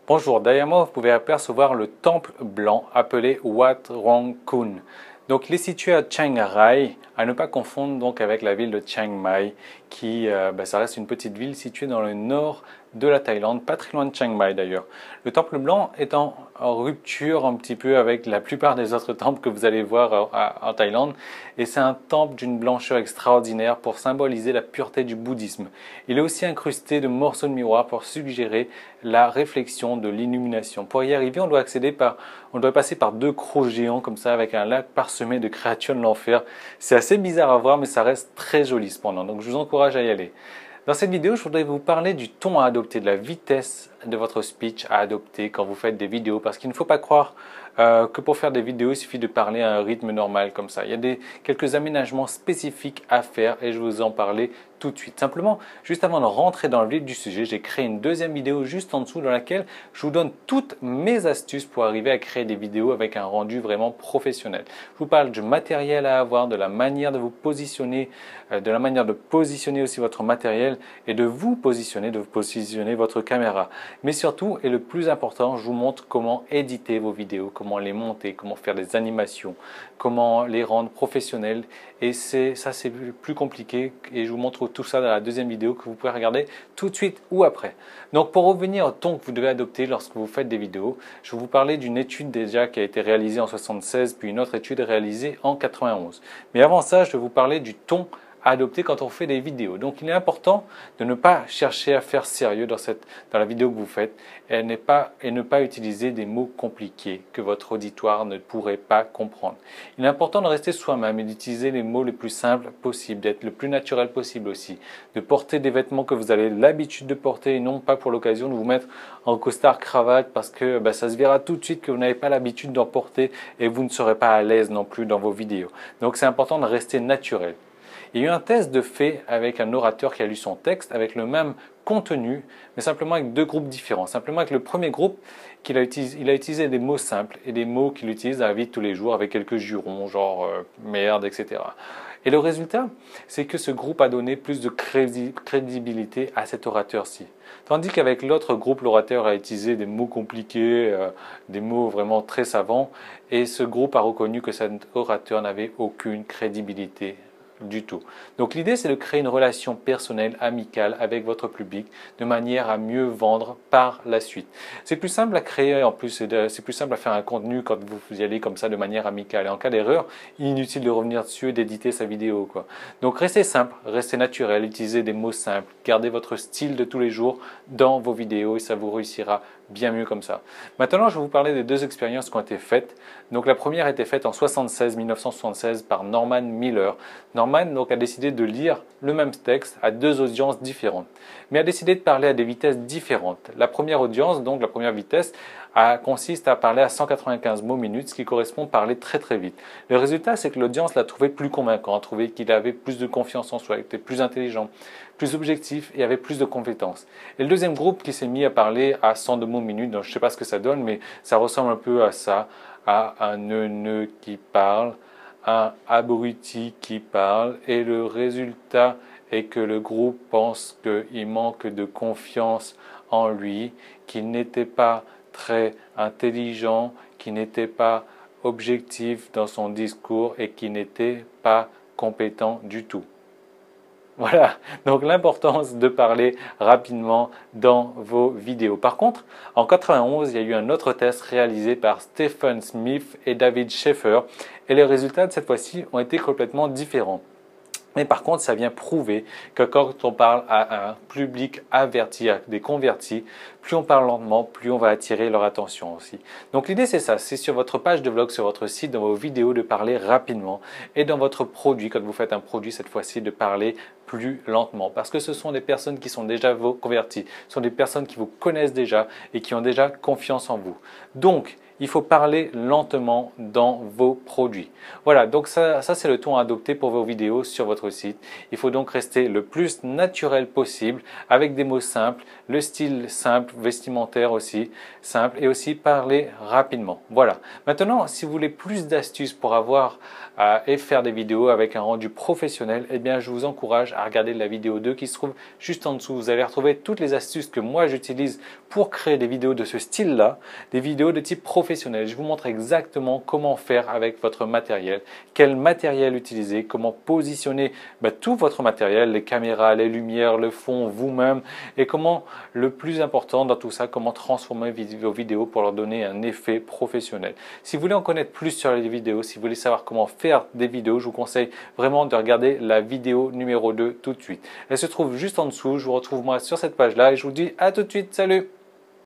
Bonjour, derrière moi vous pouvez apercevoir le temple blanc appelé Wat Rong Khun. Donc il est situé à Chiang Rai, à ne pas confondre donc avec la ville de Chiang Mai, qui ça reste une petite ville située dans le nord de la Thaïlande, pas très loin de Chiang Mai d'ailleurs. Le temple blanc est en rupture un petit peu avec la plupart des autres temples que vous allez voir en Thaïlande, et c'est un temple d'une blancheur extraordinaire pour symboliser la pureté du bouddhisme. Il est aussi incrusté de morceaux de miroir pour suggérer la réflexion de l'illumination. Pour y arriver, on doit passer par deux crocs géants comme ça, avec un lac parsemé de créatures de l'enfer. C'est assez bizarre à voir, mais ça reste très joli cependant, donc je vous encourage à y aller. Dans cette vidéo, je voudrais vous parler du ton à adopter, de la vitesse de votre speech à adopter quand vous faites des vidéos, parce qu'il ne faut pas croire que pour faire des vidéos, il suffit de parler à un rythme normal comme ça. Il y a quelques aménagements spécifiques à faire et je vais vous en parler tout de suite. Simplement, juste avant de rentrer dans le vif du sujet, j'ai créé une deuxième vidéo juste en dessous dans laquelle je vous donne toutes mes astuces pour arriver à créer des vidéos avec un rendu vraiment professionnel. Je vous parle du matériel à avoir, de la manière de vous positionner, de la manière de positionner aussi votre matériel et de vous positionner votre caméra. Mais surtout, et le plus important, je vous montre comment éditer vos vidéos, comment les monter, comment faire des animations, comment les rendre professionnelles. Et ça, c'est plus compliqué et je vous montre tout ça dans la deuxième vidéo que vous pouvez regarder tout de suite ou après. Donc pour revenir au ton que vous devez adopter lorsque vous faites des vidéos, je vais vous parler d'une étude déjà qui a été réalisée en 76 puis une autre étude réalisée en 91. Mais avant ça, je vais vous parler du ton à adopter quand on fait des vidéos. Donc il est important de ne pas chercher à faire sérieux dans la vidéo que vous faites et ne pas utiliser des mots compliqués que votre auditoire ne pourrait pas comprendre. Il est important de rester soi-même et d'utiliser les mots les plus simples possibles, d'être le plus naturel possible aussi, de porter des vêtements que vous avez l'habitude de porter et non pas pour l'occasion de vous mettre en costard cravate parce que ça se verra tout de suite que vous n'avez pas l'habitude d'en porter et vous ne serez pas à l'aise non plus dans vos vidéos. Donc c'est important de rester naturel. Il y a eu un test de fait avec un orateur qui a lu son texte avec le même contenu, mais simplement avec deux groupes différents. Simplement avec le premier groupe, il a utilisé des mots simples et des mots qu'il utilise dans la vie de tous les jours avec quelques jurons, genre merde, etc. Et le résultat, c'est que ce groupe a donné plus de crédibilité à cet orateur-ci. Tandis qu'avec l'autre groupe, l'orateur a utilisé des mots compliqués, des mots vraiment très savants, et ce groupe a reconnu que cet orateur n'avait aucune crédibilité du tout. Donc l'idée, c'est de créer une relation personnelle, amicale avec votre public de manière à mieux vendre par la suite. C'est plus simple à créer, en plus c'est plus simple à faire un contenu quand vous y allez comme ça de manière amicale. Et en cas d'erreur, inutile de revenir dessus et d'éditer sa vidéo, quoi. Donc restez simple, restez naturel, utilisez des mots simples, gardez votre style de tous les jours dans vos vidéos et ça vous réussira bien mieux comme ça. Maintenant, je vais vous parler des deux expériences qui ont été faites. Donc la première a été faite en 1976 par Norman Miller. Norman donc a décidé de lire le même texte à deux audiences différentes, mais a décidé de parler à des vitesses différentes. La première audience, donc la première vitesse, consiste à parler à 195 mots minutes, ce qui correspond à parler très très vite. Le résultat, c'est que l'audience l'a trouvé plus convaincant, a trouvé qu'il avait plus de confiance en soi, était plus intelligent, plus objectif et avait plus de compétences. Et le deuxième groupe qui s'est mis à parler à 102 mots minutes, donc je ne sais pas ce que ça donne, mais ça ressemble un peu à ça, à un neuneu qui parle, un abruti qui parle, et le résultat est que le groupe pense qu'il manque de confiance en lui, qu'il n'était pas très intelligent, qu'il n'était pas objectif dans son discours et qu'il n'était pas compétent du tout. Voilà, donc l'importance de parler rapidement dans vos vidéos. Par contre, en 91, il y a eu un autre test réalisé par Stephen Smith et David Schaeffer et les résultats de cette fois-ci ont été complètement différents. Mais par contre, ça vient prouver que quand on parle à un public averti, à des convertis, plus on parle lentement, plus on va attirer leur attention aussi. Donc l'idée c'est ça, c'est sur votre page de vlog, sur votre site, dans vos vidéos, de parler rapidement. Et dans votre produit, quand vous faites un produit cette fois-ci, de parler plus lentement. Parce que ce sont des personnes qui sont déjà vos convertis, ce sont des personnes qui vous connaissent déjà et qui ont déjà confiance en vous. Donc, il faut parler lentement dans vos produits. Voilà, donc ça c'est le ton à adopter pour vos vidéos sur votre site. Il faut donc rester le plus naturel possible avec des mots simples, le style simple, vestimentaire aussi simple et aussi parler rapidement. Voilà. Maintenant, si vous voulez plus d'astuces pour avoir et faire des vidéos avec un rendu professionnel, eh bien je vous encourage à regarder la vidéo 2 qui se trouve juste en dessous. Vous allez retrouver toutes les astuces que moi j'utilise pour créer des vidéos de ce style-là, des vidéos de type professionnel. Je vous montre exactement comment faire avec votre matériel, quel matériel utiliser, comment positionner tout votre matériel, les caméras, les lumières, le fond, vous-même, et comment, le plus important dans tout ça, comment transformer vos vidéos pour leur donner un effet professionnel. Si vous voulez en connaître plus sur les vidéos, si vous voulez savoir comment faire des vidéos, je vous conseille vraiment de regarder la vidéo numéro 2 tout de suite. Elle se trouve juste en dessous. Je vous retrouve moi sur cette page-là et je vous dis à tout de suite. Salut!